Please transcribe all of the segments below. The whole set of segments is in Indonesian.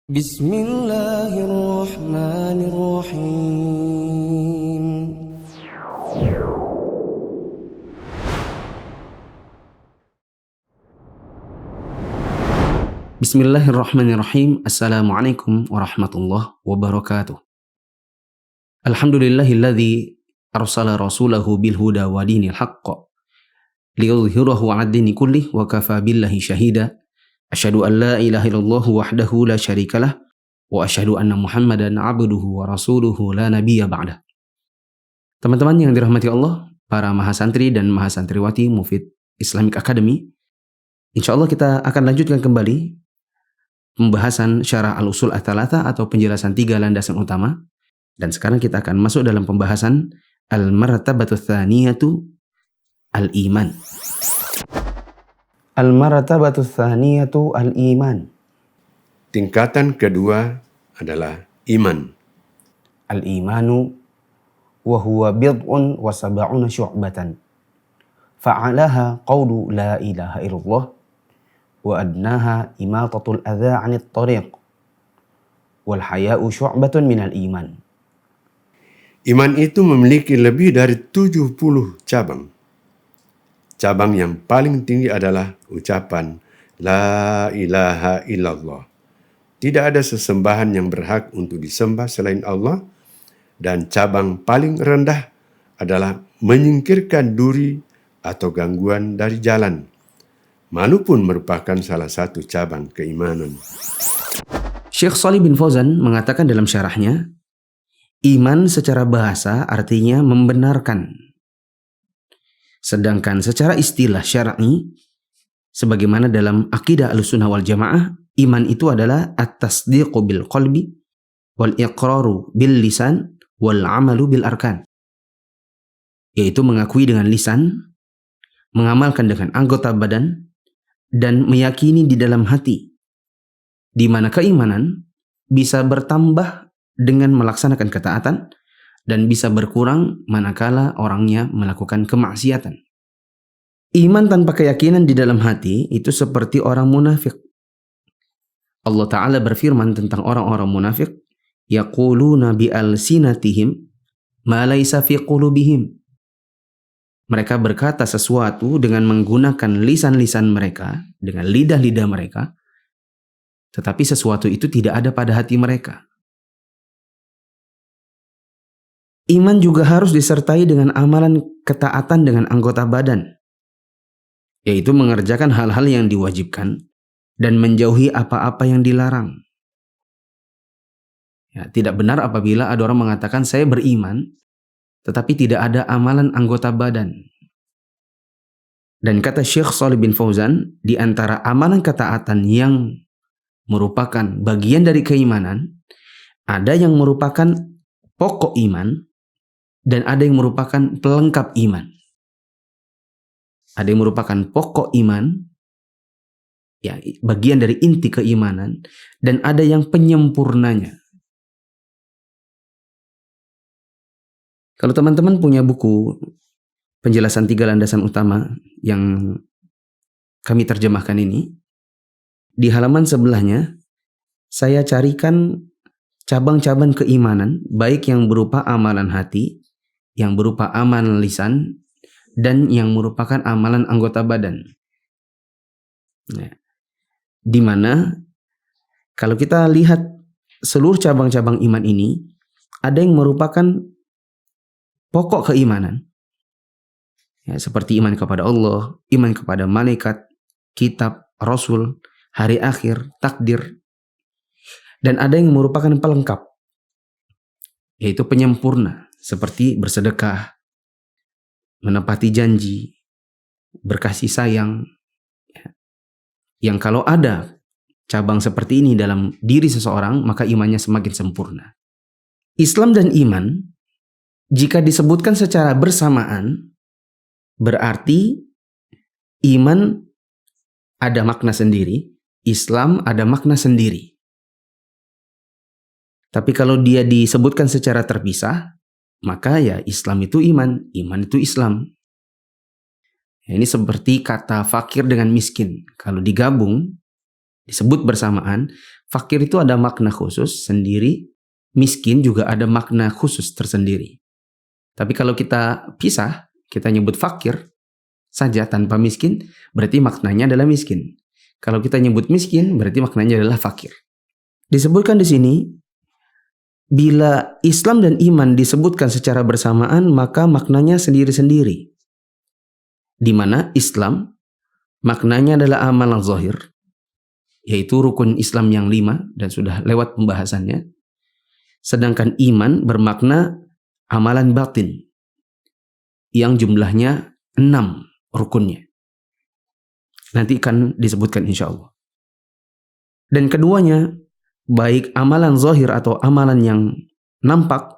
Bismillahirrahmanirrahim. Bismillahirrahmanirrahim. Assalamualaikum warahmatullahi wabarakatuh. Alhamdulillahilladzi arsala rasulahu bil huda wa dinil haqq liyudhhirahu 'ala ad-dini kullih wa kafa billahi syahida. Asyhadu an la ilaha illallah wahdahu la syarikalah wa asyhadu anna Muhammadan 'abduhu wa rasuluhu la nabiyya ba'dah. Teman-teman yang dirahmati Allah, para mahasantri dan mahasantriwati Mufid Islamic Academy, insyaallah kita akan lanjutkan kembali pembahasan syarah al-usul ats-tsalatsa atau penjelasan tiga landasan utama. Dan sekarang kita akan masuk dalam pembahasan al-martabatu tsaniyatu al-iman. Al-martabatu tsaniyatu al-iman. Tingkatan kedua adalah iman. Al-imanu wa huwa bid'un wa sab'una syu'batan. Fa'alaha qawlu la ilaha illallah wa adnaha imatatul adza 'anit tariq. Wal haya'u syu'batun minal iman. Iman itu memiliki lebih dari 70 cabang. Cabang yang paling tinggi adalah ucapan La ilaha illallah. Tidak ada sesembahan yang berhak untuk disembah selain Allah. Dan cabang paling rendah adalah menyingkirkan duri atau gangguan dari jalan. Malu pun merupakan salah satu cabang keimanan. Syekh Shalih bin Fauzan mengatakan dalam syarahnya, iman secara bahasa artinya membenarkan. Sedangkan secara istilah syar'i, sebagaimana dalam akidah Ahlussunnah wal Jamaah, iman itu adalah at-tasdiqu bil qalbi wal iqraru bil lisan wal amalu bil arkan. Yaitu mengakui dengan lisan, mengamalkan dengan anggota badan, dan meyakini di dalam hati. Di mana keimanan bisa bertambah dengan melaksanakan ketaatan dan bisa berkurang manakala orangnya melakukan kemaksiatan. Iman tanpa keyakinan di dalam hati itu seperti orang munafik. Allah Ta'ala berfirman tentang orang-orang munafik, yaquluna bi alsinatihim ma laysa fi qulubihim. Mereka berkata sesuatu dengan menggunakan lisan-lisan mereka, dengan lidah-lidah mereka, tetapi sesuatu itu tidak ada pada hati mereka. Iman juga harus disertai dengan amalan ketaatan dengan anggota badan, yaitu mengerjakan hal-hal yang diwajibkan dan menjauhi apa-apa yang dilarang. Ya, tidak benar apabila ada orang mengatakan saya beriman, tetapi tidak ada amalan anggota badan. Dan kata Syekh Shalih bin Fauzan, di antara amalan ketaatan yang merupakan bagian dari keimanan, ada yang merupakan pokok iman, dan ada yang merupakan pelengkap iman. Ada yang merupakan pokok iman, ya, bagian dari inti keimanan, dan ada yang penyempurnanya. Kalau teman-teman punya buku penjelasan tiga landasan utama yang kami terjemahkan ini, di halaman sebelahnya saya carikan cabang-cabang keimanan, baik yang berupa amalan hati, yang berupa amalan lisan, dan yang merupakan amalan anggota badan. Nah, di mana kalau kita lihat seluruh cabang-cabang iman ini, ada yang merupakan pokok keimanan. Ya, seperti iman kepada Allah, iman kepada malaikat, kitab, rasul, hari akhir, takdir. Dan ada yang merupakan pelengkap, yaitu penyempurna, seperti bersedekah, menepati janji, berkasih sayang. Yang kalau ada cabang seperti ini dalam diri seseorang, maka imannya semakin sempurna. Islam dan iman, jika disebutkan secara bersamaan, berarti iman ada makna sendiri, Islam ada makna sendiri. Tapi kalau dia disebutkan secara terpisah, maka ya Islam itu iman, iman itu Islam. Ya, ini seperti kata fakir dengan miskin. Kalau digabung, disebut bersamaan, Fakir itu ada makna khusus sendiri, miskin juga ada makna khusus tersendiri. Tapi kalau kita pisah, kita nyebut fakir saja tanpa miskin, berarti maknanya adalah miskin. Kalau kita nyebut miskin, berarti maknanya adalah fakir. Disebutkan di sini, bila Islam dan iman disebutkan secara bersamaan, maka maknanya sendiri-sendiri. Di mana Islam, maknanya adalah amalan zahir, yaitu rukun Islam yang 5, dan sudah lewat pembahasannya. Sedangkan iman bermakna amalan batin, yang jumlahnya 6 rukunnya. Nanti akan disebutkan insya Allah. Dan keduanya, baik amalan zahir atau amalan yang nampak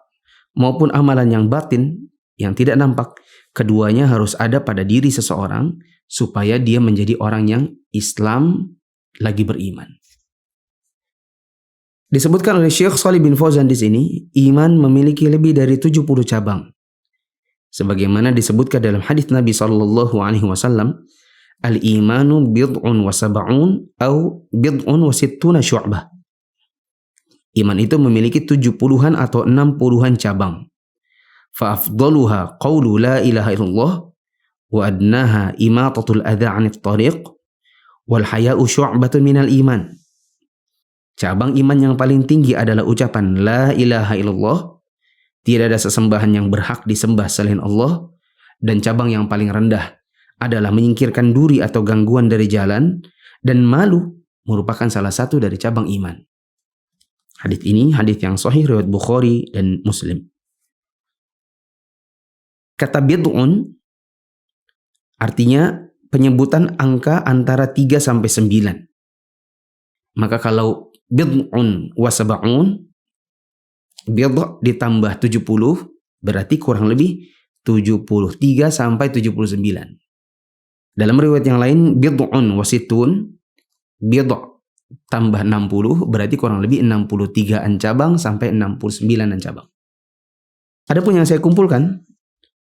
maupun amalan yang batin yang tidak nampak, keduanya harus ada pada diri seseorang supaya dia menjadi orang yang Islam lagi beriman. Disebutkan oleh Syekh Shalih bin Fauzan di sini, iman memiliki lebih dari 70 cabang. Sebagaimana disebutkan dalam hadis Nabi sallallahu alaihi wasallam, al-imanu bid'un wa sab'un au bid'un wa sittuna syu'bah. Iman itu memiliki 70-an atau 60-an cabang. Fa'afdaluha qawlu la ilaha illallah wa adnaha imatatul adha 'anit tariq wal haya'u syu'batun minal iman. Cabang iman yang paling tinggi adalah ucapan la ilaha illallah, tidak ada sesembahan yang berhak disembah selain Allah, dan cabang yang paling rendah adalah menyingkirkan duri atau gangguan dari jalan, dan malu merupakan salah satu dari cabang iman. Hadits ini hadits yang sahih riwayat Bukhari dan Muslim. Kata bid'un artinya penyebutan angka antara 3 sampai 9. Maka kalau bid'un wa sab'un, bid' ditambah 70 berarti kurang lebih 73 sampai 79. Dalam riwayat yang lain bid'un wa sittun, bid' tambah 60 berarti kurang lebih 63an cabang sampai 69an cabang. Adapun yang saya kumpulkan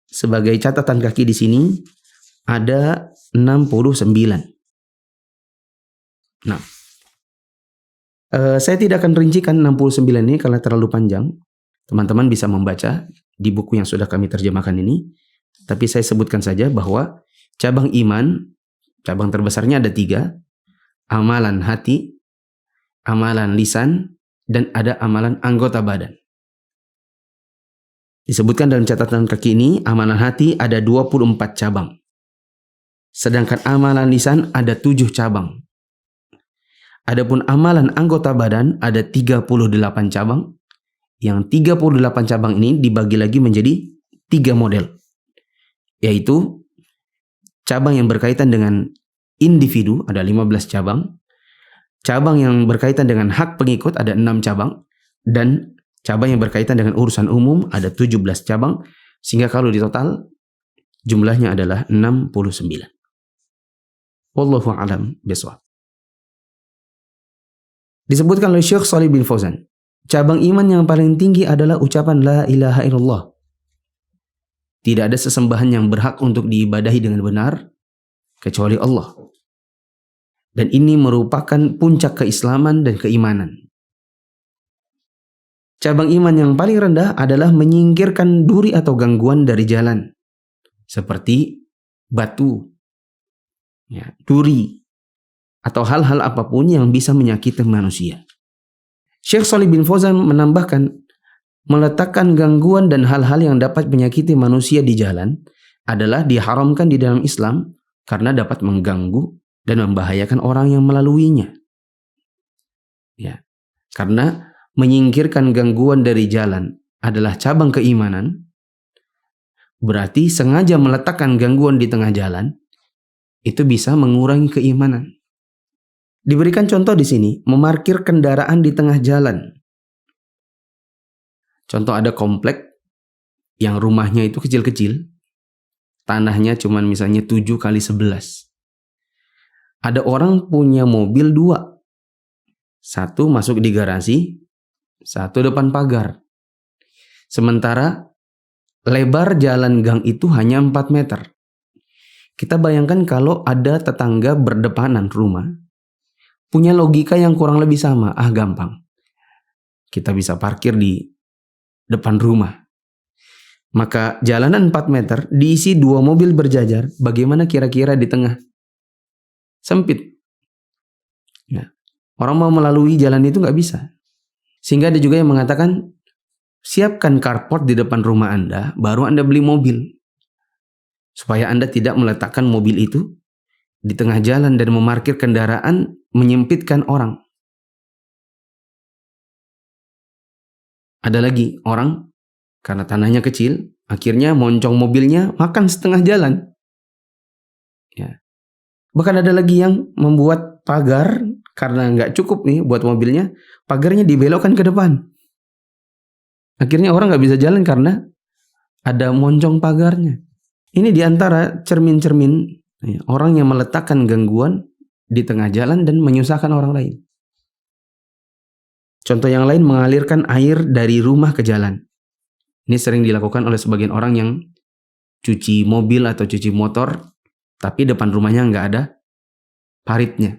sebagai catatan kaki di sini ada 69. Nah, saya tidak akan rincikan 69 ini karena terlalu panjang. Teman-teman bisa membaca di buku yang sudah kami terjemahkan ini. Tapi saya sebutkan saja bahwa cabang iman, cabang terbesarnya ada 3. Amalan hati, amalan lisan, dan ada amalan anggota badan. Disebutkan dalam catatan kaki ini, amalan hati ada 24 cabang. Sedangkan amalan lisan ada 7 cabang. Adapun amalan anggota badan ada 38 cabang. Yang 38 cabang ini dibagi lagi menjadi 3 model. Yaitu cabang yang berkaitan dengan individu ada 15 cabang, cabang yang berkaitan dengan hak pengikut ada 6 cabang, dan cabang yang berkaitan dengan urusan umum ada 17 cabang, sehingga kalau di total jumlahnya adalah 69. Wallahu a'lam bishawab. Disebutkan oleh Syekh Shalih bin Fauzan, cabang iman yang paling tinggi adalah ucapan la ilaha illallah. Tidak ada sesembahan yang berhak untuk diibadahi dengan benar kecuali Allah. Dan ini merupakan puncak keislaman dan keimanan. Cabang iman yang paling rendah adalah menyingkirkan duri atau gangguan dari jalan. Seperti batu, duri, atau hal-hal apapun yang bisa menyakiti manusia. Syekh Shalih bin Fauzan menambahkan, meletakkan gangguan dan hal-hal yang dapat menyakiti manusia di jalan adalah diharamkan di dalam Islam karena dapat mengganggu dan membahayakan orang yang melaluinya. Ya, karena menyingkirkan gangguan dari jalan adalah cabang keimanan, berarti sengaja meletakkan gangguan di tengah jalan itu bisa mengurangi keimanan. Diberikan contoh di sini, memarkir kendaraan di tengah jalan. Contoh, ada komplek yang rumahnya itu kecil-kecil, tanahnya cuman misalnya 7x11. Ada orang punya mobil 2. Satu masuk di garasi, satu depan pagar. Sementara lebar jalan gang itu hanya 4 meter. Kita bayangkan kalau ada tetangga berdepanan rumah, punya logika yang kurang lebih sama. Gampang. Kita bisa parkir di depan rumah. Maka jalanan 4 meter diisi 2 mobil berjajar. Bagaimana kira-kira di tengah? Sempit. Ya. Orang mau melalui jalan itu nggak bisa. Sehingga ada juga yang mengatakan, siapkan carport di depan rumah Anda, baru Anda beli mobil. Supaya Anda tidak meletakkan mobil itu di tengah jalan dan memarkir kendaraan menyempitkan orang. Ada lagi orang, karena tanahnya kecil, akhirnya moncong mobilnya makan setengah jalan. Ya. Bahkan ada lagi yang membuat pagar, karena nggak cukup nih buat mobilnya, pagarnya dibelokkan ke depan. Akhirnya orang nggak bisa jalan karena ada moncong pagarnya. Ini diantara cermin-cermin orang yang meletakkan gangguan di tengah jalan dan menyusahkan orang lain. Contoh yang lain, mengalirkan air dari rumah ke jalan. Ini sering dilakukan oleh sebagian orang yang cuci mobil atau cuci motor, tapi depan rumahnya nggak ada paritnya.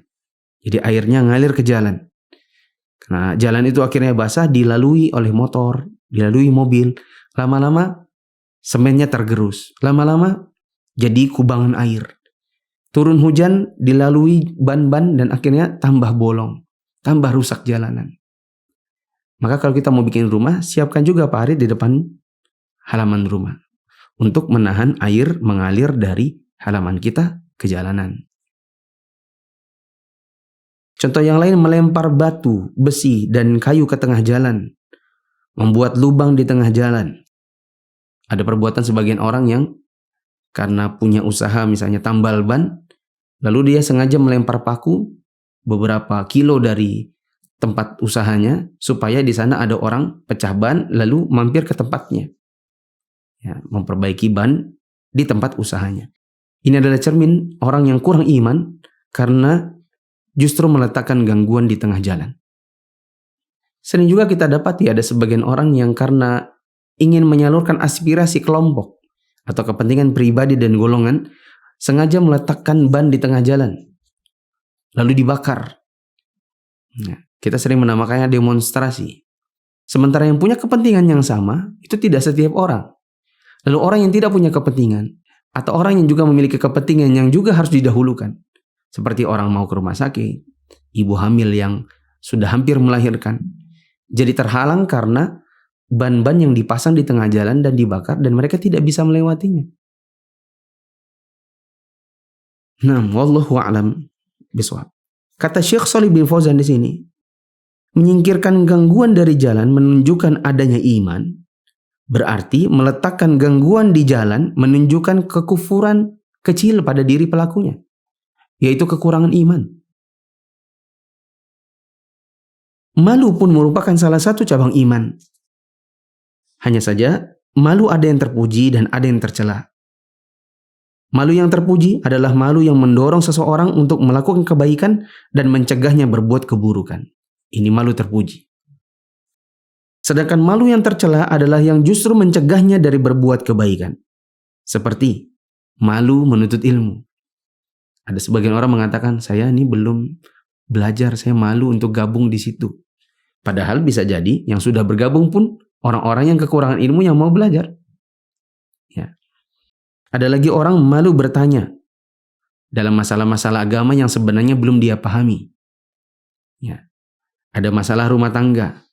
Jadi airnya ngalir ke jalan. Karena jalan itu akhirnya basah, dilalui oleh motor, dilalui mobil. Lama-lama semennya tergerus. Lama-lama jadi kubangan air. Turun hujan, dilalui ban-ban dan akhirnya tambah bolong, tambah rusak jalanan. Maka kalau kita mau bikin rumah, siapkan juga parit di depan halaman rumah untuk menahan air mengalir dari halaman kita ke jalanan. Contoh yang lain, melempar batu, besi, dan kayu ke tengah jalan, membuat lubang di tengah jalan. Ada perbuatan sebagian orang yang karena punya usaha misalnya tambal ban, lalu dia sengaja melempar paku beberapa kilo dari tempat usahanya supaya di sana ada orang pecah ban lalu mampir ke tempatnya. Ya, memperbaiki ban di tempat usahanya. Ini adalah cermin orang yang kurang iman karena justru meletakkan gangguan di tengah jalan. Sering juga kita dapati ada sebagian orang yang karena ingin menyalurkan aspirasi kelompok atau kepentingan pribadi dan golongan, sengaja meletakkan ban di tengah jalan lalu dibakar. Nah, kita sering menamakannya demonstrasi. Sementara yang punya kepentingan yang sama, itu tidak setiap orang. Lalu orang yang tidak punya kepentingan, atau orang yang juga memiliki kepentingan yang juga harus didahulukan. Seperti orang mau ke rumah sakit, ibu hamil yang sudah hampir melahirkan. Jadi terhalang karena ban-ban yang dipasang di tengah jalan dan dibakar dan mereka tidak bisa melewatinya. Nah, wallahu a'lam bishawab. Kata Syekh Shalih bin Fauzan di sini, menyingkirkan gangguan dari jalan menunjukkan adanya iman, berarti meletakkan gangguan di jalan menunjukkan kekufuran kecil pada diri pelakunya, yaitu kekurangan iman. Malu pun merupakan salah satu cabang iman. Hanya saja, malu ada yang terpuji dan ada yang tercela. Malu yang terpuji adalah malu yang mendorong seseorang untuk melakukan kebaikan dan mencegahnya berbuat keburukan. Ini malu terpuji. Sedangkan malu yang tercela adalah yang justru mencegahnya dari berbuat kebaikan. Seperti malu menuntut ilmu. Ada sebagian orang mengatakan, saya ini belum belajar, saya malu untuk gabung di situ. Padahal bisa jadi yang sudah bergabung pun orang-orang yang kekurangan ilmu yang mau belajar. Ya. Ada lagi orang malu bertanya dalam masalah-masalah agama yang sebenarnya belum dia pahami. Ya. Ada masalah rumah tangga,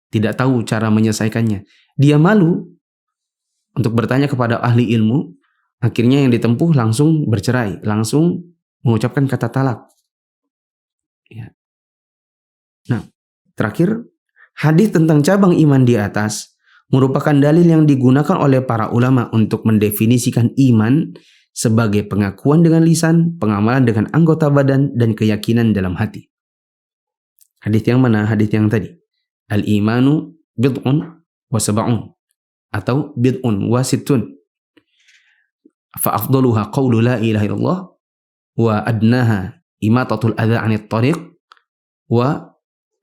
tidak tahu cara menyelesaikannya. Dia malu untuk bertanya kepada ahli ilmu, akhirnya yang ditempuh langsung bercerai, langsung mengucapkan kata talak. Ya. Nah, terakhir, hadis tentang cabang iman di atas merupakan dalil yang digunakan oleh para ulama untuk mendefinisikan iman sebagai pengakuan dengan lisan, pengamalan dengan anggota badan, dan keyakinan dalam hati. Hadis yang mana? Hadis yang tadi. Al-imanu bid'un wa sab'un atau bid'un wa sittun. Fa afdaluha qawlu la ilaha illallah wa adnaha imatatul adza 'anit tariq wa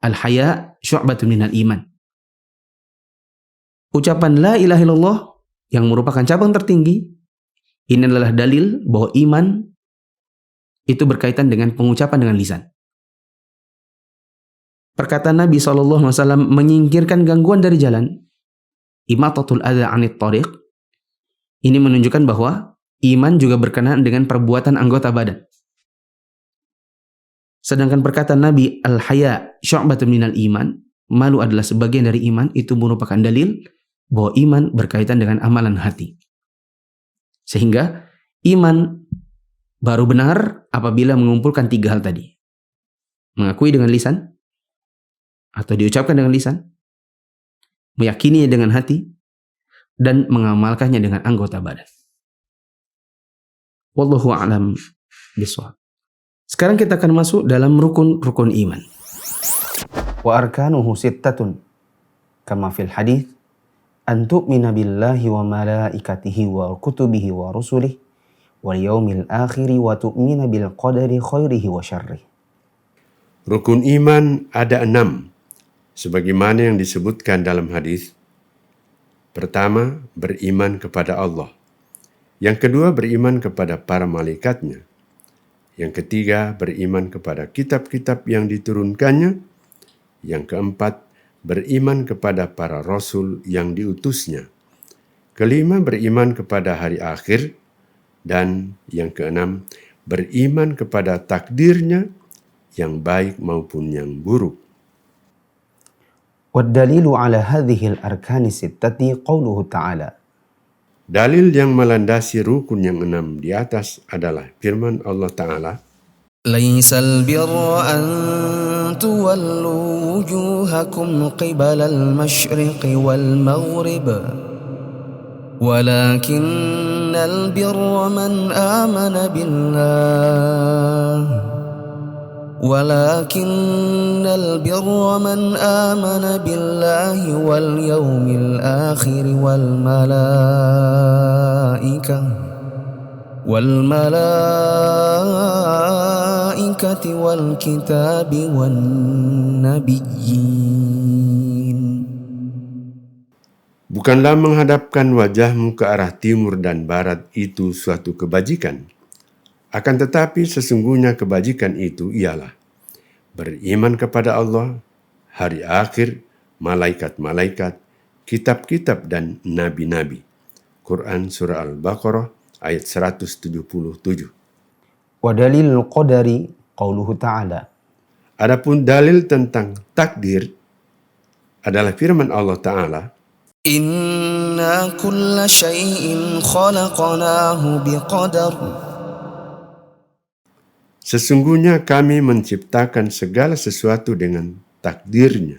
al-haya syu'batun minal iman. Ucapan la ilaha illallah yang merupakan cabang tertinggi, ini adalah dalil bahwa iman itu berkaitan dengan pengucapan dengan lisan. perkataan Nabi SAW menyingkirkan gangguan dari jalan, imatatul adza 'anit thariq, ini menunjukkan bahwa iman juga berkenaan dengan perbuatan anggota badan. Sedangkan perkataan Nabi, al-haya syu'batun minal iman, malu adalah sebagian dari iman, itu merupakan dalil bahwa iman berkaitan dengan amalan hati. Sehingga iman baru benar apabila mengumpulkan 3 hal tadi. Mengakui dengan lisan, atau diucapkan dengan lisan, meyakininya dengan hati, dan mengamalkannya dengan anggota badan. Wallahu a'lam bishawab. Sekarang kita akan masuk dalam rukun-rukun iman. Wa arkanuhu sittatun kama fil hadits an tu'mina billahi wa malaikatihi wa kutubihi wa rusulihi wal yaumil akhir wa tu'mina bil qadari khairihi wa syarrihi. Rukun iman ada 6, sebagaimana yang disebutkan dalam hadis. Pertama, beriman kepada Allah. Yang kedua, beriman kepada para malaikatnya. Yang ketiga, beriman kepada kitab-kitab yang diturunkannya. Yang keempat, beriman kepada para rasul yang diutusnya. Kelima, beriman kepada hari akhir. Dan yang keenam, beriman kepada takdirnya, yang baik maupun yang buruk. Waddalilu ala hadhil arkani sittati qawluhu ta'ala. Dalil yang melandasi rukun yang 6 di atas adalah firman Allah Ta'ala, Laisal birra an tuwallu wujuhakum qibala al-masyriqi wal maghrib walakinnal birra man amana billah ولكن البر من آمن بالله واليوم الآخر والملائكة والكتاب والنبيين. bukanlah menghadapkan wajahmu ke arah timur dan barat itu suatu kebajikan. Akan tetapi sesungguhnya kebajikan itu ialah beriman kepada Allah, hari akhir, malaikat-malaikat, kitab-kitab dan nabi-nabi. Quran Surah Al-Baqarah ayat 177. Wa dalilul qadari qauluhu ta'ala. Adapun dalil tentang takdir adalah firman Allah Ta'ala, Inna kulla syai'in khalaqnahu biqadar. sesungguhnya kami menciptakan segala sesuatu dengan takdirnya.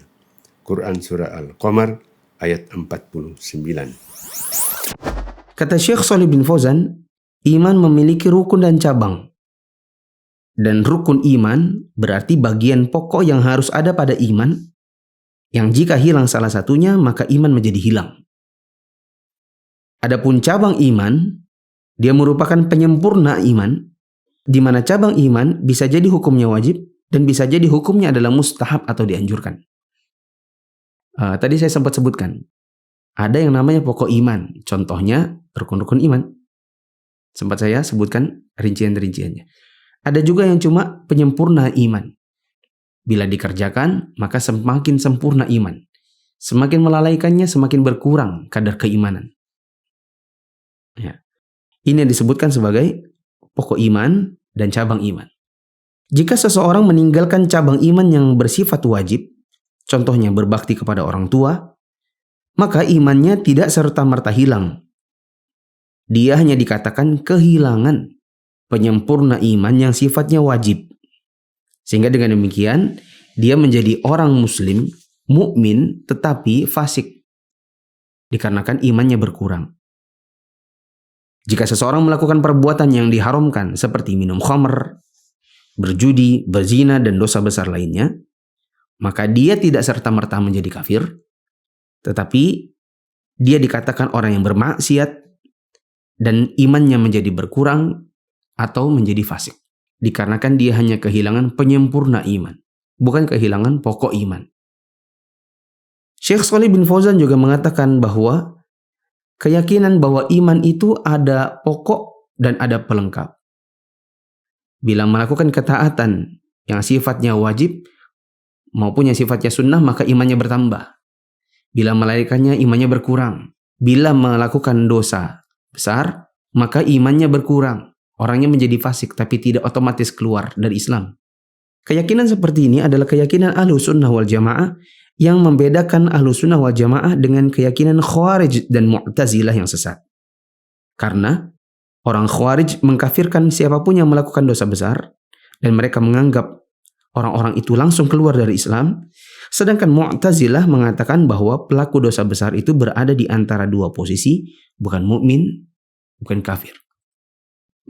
Quran Surah Al-Qamar ayat 49. Kata Syekh Shalih bin Fauzan, iman memiliki rukun dan cabang. Dan rukun iman berarti bagian pokok yang harus ada pada iman, yang jika hilang salah satunya maka iman menjadi hilang. Adapun cabang iman, dia merupakan penyempurna iman, di mana cabang iman bisa jadi hukumnya wajib dan bisa jadi hukumnya adalah mustahab atau dianjurkan. Tadi saya sempat sebutkan, ada yang namanya pokok iman, contohnya rukun-rukun iman. Sempat saya sebutkan rincian-rinciannya. Ada juga yang cuma penyempurna iman. Bila dikerjakan, maka semakin sempurna iman. Semakin melalaikannya, semakin berkurang kadar keimanan. Ya. Ini yang disebutkan sebagai pokok iman dan cabang iman. Jika seseorang meninggalkan cabang iman yang bersifat wajib, contohnya berbakti kepada orang tua, maka imannya tidak serta-merta hilang. Dia hanya dikatakan kehilangan penyempurna iman yang sifatnya wajib. Sehingga dengan demikian, dia menjadi orang muslim, mukmin tetapi fasik. Dikarenakan imannya berkurang. Jika seseorang melakukan perbuatan yang diharamkan seperti minum khamr, berjudi, berzina, dan dosa besar lainnya, maka dia tidak serta-merta menjadi kafir, tetapi dia dikatakan orang yang bermaksiat dan imannya menjadi berkurang atau menjadi fasik. Dikarenakan dia hanya kehilangan penyempurna iman, bukan kehilangan pokok iman. Syekh Shalih bin Fauzan juga mengatakan bahwa keyakinan bahwa iman itu ada pokok dan ada pelengkap. Bila melakukan ketaatan yang sifatnya wajib, maupun yang sifatnya sunnah, maka imannya bertambah. Bila melarikannya, imannya berkurang. Bila melakukan dosa besar, maka imannya berkurang. Orangnya menjadi fasik, tapi tidak otomatis keluar dari Islam. Keyakinan seperti ini adalah keyakinan Ahlus Sunnah wal Jamaah yang membedakan Ahlus Sunnah wal Jamaah dengan keyakinan Khawarij dan Mu'tazilah yang sesat. Karena orang Khawarij mengkafirkan siapapun yang melakukan dosa besar dan mereka menganggap orang-orang itu langsung keluar dari Islam. Sedangkan Mu'tazilah mengatakan bahwa pelaku dosa besar itu berada di antara dua posisi, bukan mukmin, bukan kafir.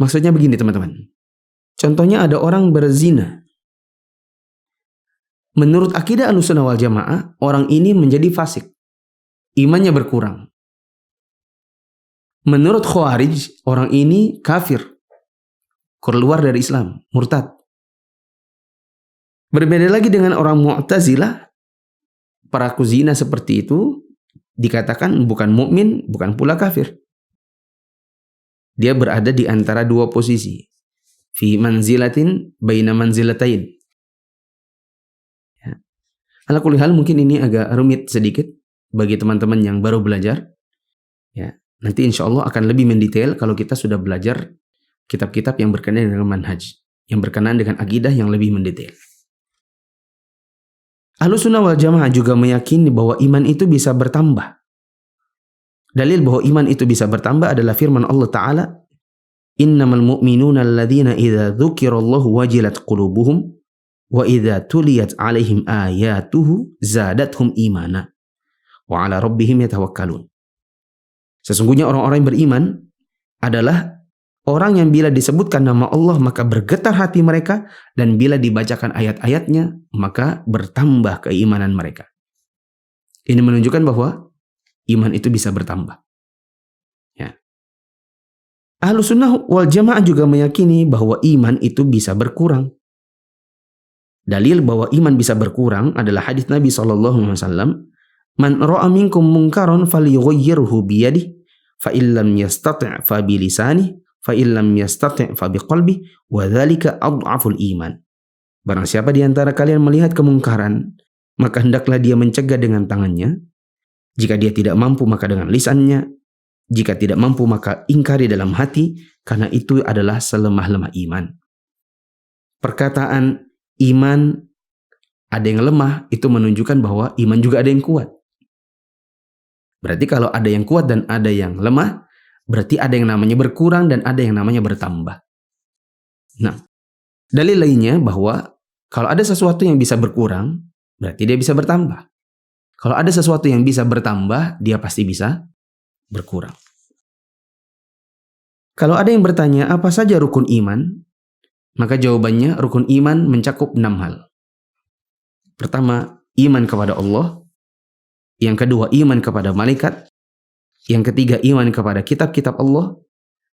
Maksudnya begini teman-teman. Contohnya ada orang berzina. Menurut akidah Ahlussunnah wal Jamaah, orang ini menjadi fasik. Imannya berkurang. Menurut Khawarij, orang ini kafir. Keluar dari Islam, murtad. Berbeda lagi dengan orang Mu'tazilah, pelaku zina seperti itu dikatakan bukan mukmin, bukan pula kafir. Dia berada di antara dua posisi. Fi manzilatin baina manzilatain. Ya. Ala kulli hal, mungkin ini agak rumit sedikit bagi teman-teman yang baru belajar. Ya, nanti insya Allah akan lebih mendetail kalau kita sudah belajar kitab-kitab yang berkenaan dengan manhaj, yang berkenaan dengan akidah yang lebih mendetail. Ahlussunnah wal Jamaah juga meyakini bahwa iman itu bisa bertambah. Dalil bahwa iman itu bisa bertambah adalah firman Allah Ta'ala, innamal mu'minuna alladhina idza dzukirallahu wajilat qulubuhum wa idza tuliyat alaihim ayatuhu zadathum imana wa ala rabbihim yatawakkalun. Sesungguhnya orang-orang yang beriman adalah orang yang bila disebutkan nama Allah maka bergetar hati mereka, dan bila dibacakan ayat-ayatnya maka bertambah keimanan mereka. Ini menunjukkan bahwa iman itu bisa bertambah. Ya. Ahlussunnah wal Jamaah juga meyakini bahwa iman itu bisa berkurang. Dalil bahwa iman bisa berkurang adalah hadis Nabi SAW, man ra'a minkum munkaran falyughayyirhu biyadihi fa illam yastati' fa bilisanihi fa illam yastati' fa biqalbihi wa dzalika adhaful iman. Barang siapa di antara kalian melihat kemungkaran, maka hendaklah dia mencegah dengan tangannya. Jika dia tidak mampu maka dengan lisannya. Jika tidak mampu maka ingkari dalam hati, karena itu adalah selemah-lemah iman. Perkataan iman ada yang lemah itu menunjukkan bahwa iman juga ada yang kuat. Berarti kalau ada yang kuat dan ada yang lemah, berarti ada yang namanya berkurang dan ada yang namanya bertambah. Nah, dalil lainnya bahwa kalau ada sesuatu yang bisa berkurang, berarti dia bisa bertambah. Kalau ada sesuatu yang bisa bertambah, dia pasti bisa berkurang. Kalau ada yang bertanya, apa saja rukun iman? Maka jawabannya, rukun iman mencakup 6 hal. Pertama, iman kepada Allah. Yang kedua, iman kepada malaikat. Yang ketiga, iman kepada kitab-kitab Allah.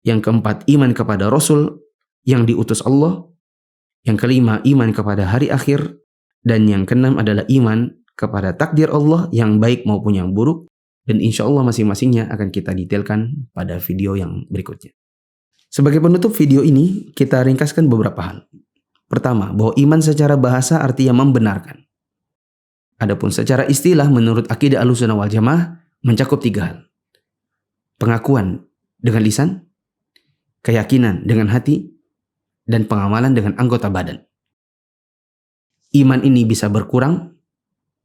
Yang keempat, iman kepada Rasul yang diutus Allah. Yang kelima, iman kepada hari akhir. Dan yang keenam adalah iman kepada takdir Allah yang baik maupun yang buruk, dan insya Allah masing-masingnya akan kita detailkan pada video yang berikutnya. Sebagai penutup video ini, kita ringkaskan beberapa hal. Pertama, bahwa iman secara bahasa artinya membenarkan. Adapun secara istilah menurut akidah Ahlussunnah wal Jamaah mencakup 3 hal. Pengakuan dengan lisan, keyakinan dengan hati, dan pengamalan dengan anggota badan. Iman ini bisa berkurang,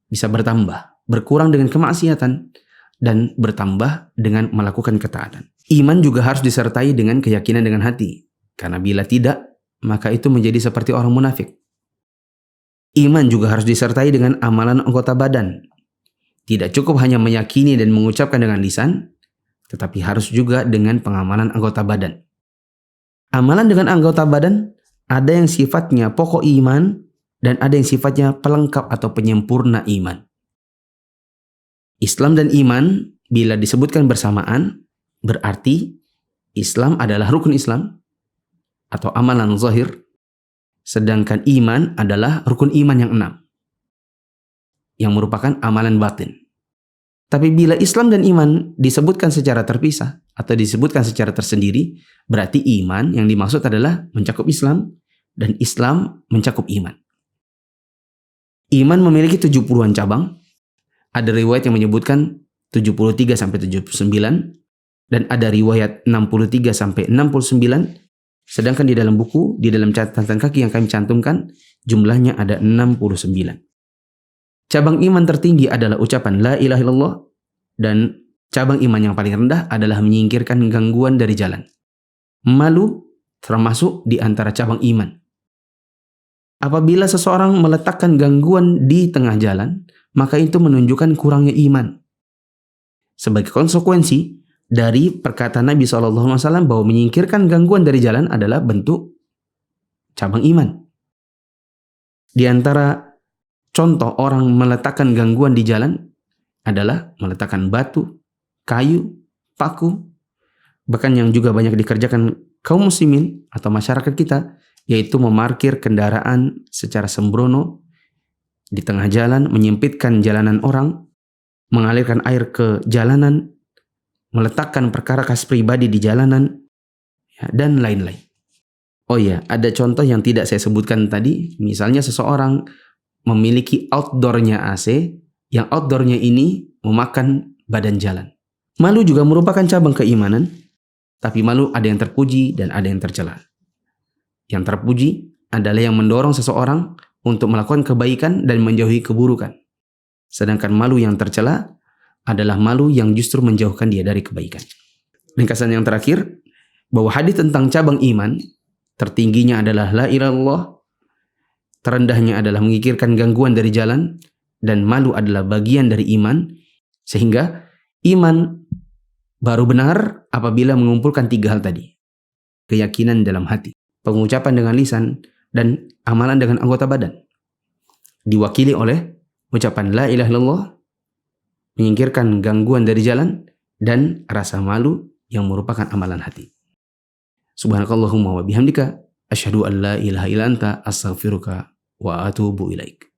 bisa bertambah, berkurang dengan kemaksiatan, dan bertambah dengan melakukan ketaatan. Iman juga harus disertai dengan keyakinan dengan hati, karena bila tidak, maka itu menjadi seperti orang munafik. Iman juga harus disertai dengan amalan anggota badan. Tidak cukup hanya meyakini dan mengucapkan dengan lisan, tetapi harus juga dengan pengamalan anggota badan. Amalan dengan anggota badan ada yang sifatnya pokok iman, dan ada yang sifatnya pelengkap atau penyempurna iman. Islam dan iman bila disebutkan bersamaan, berarti Islam adalah rukun Islam atau amalan zahir, sedangkan iman adalah rukun iman yang 6, yang merupakan amalan batin. Tapi bila Islam dan iman disebutkan secara terpisah atau disebutkan secara tersendiri, berarti iman yang dimaksud adalah mencakup Islam dan Islam mencakup iman. Iman memiliki 70-an cabang. Ada riwayat yang menyebutkan 73 sampai 79 dan ada riwayat 63 sampai 69. Sedangkan di dalam buku, di dalam catatan kaki yang kami cantumkan, jumlahnya ada 69. Cabang iman tertinggi adalah ucapan la ilaha illallah, dan cabang iman yang paling rendah adalah menyingkirkan gangguan dari jalan. Malu termasuk di antara cabang iman. Apabila seseorang meletakkan gangguan di tengah jalan, maka itu menunjukkan kurangnya iman. Sebagai konsekuensi dari perkataan Nabi SAW bahwa menyingkirkan gangguan dari jalan adalah bentuk cabang iman. Di antara contoh orang meletakkan gangguan di jalan adalah meletakkan batu, kayu, paku, bahkan yang juga banyak dikerjakan kaum muslimin atau masyarakat kita, yaitu memarkir kendaraan secara sembrono di tengah jalan, menyempitkan jalanan orang, mengalirkan air ke jalanan, meletakkan perkara kas pribadi di jalanan, ya, dan lain-lain. Oh ya, ada contoh yang tidak saya sebutkan tadi. Misalnya seseorang memiliki outdoornya AC, yang outdoornya ini memakan badan jalan. Malu juga merupakan cabang keimanan, tapi malu ada yang terpuji dan ada yang tercela. Yang terpuji adalah yang mendorong seseorang untuk melakukan kebaikan dan menjauhi keburukan. Sedangkan malu yang tercela adalah malu yang justru menjauhkan dia dari kebaikan. Ringkasan yang terakhir, bahwa hadis tentang cabang iman, tertingginya adalah la ilaha illallah, terendahnya adalah mengikirkan gangguan dari jalan, dan malu adalah bagian dari iman, sehingga iman baru benar apabila mengumpulkan 3 hal tadi. Keyakinan dalam hati, pengucapan dengan lisan, dan amalan dengan anggota badan. Diwakili oleh ucapan la ilaha illallah, menyingkirkan gangguan dari jalan, dan rasa malu yang merupakan amalan hati. Subhanakallahumma wa bihamdika, asyhadu an la ilaha illa anta, astaghfiruka wa atubu ilaik.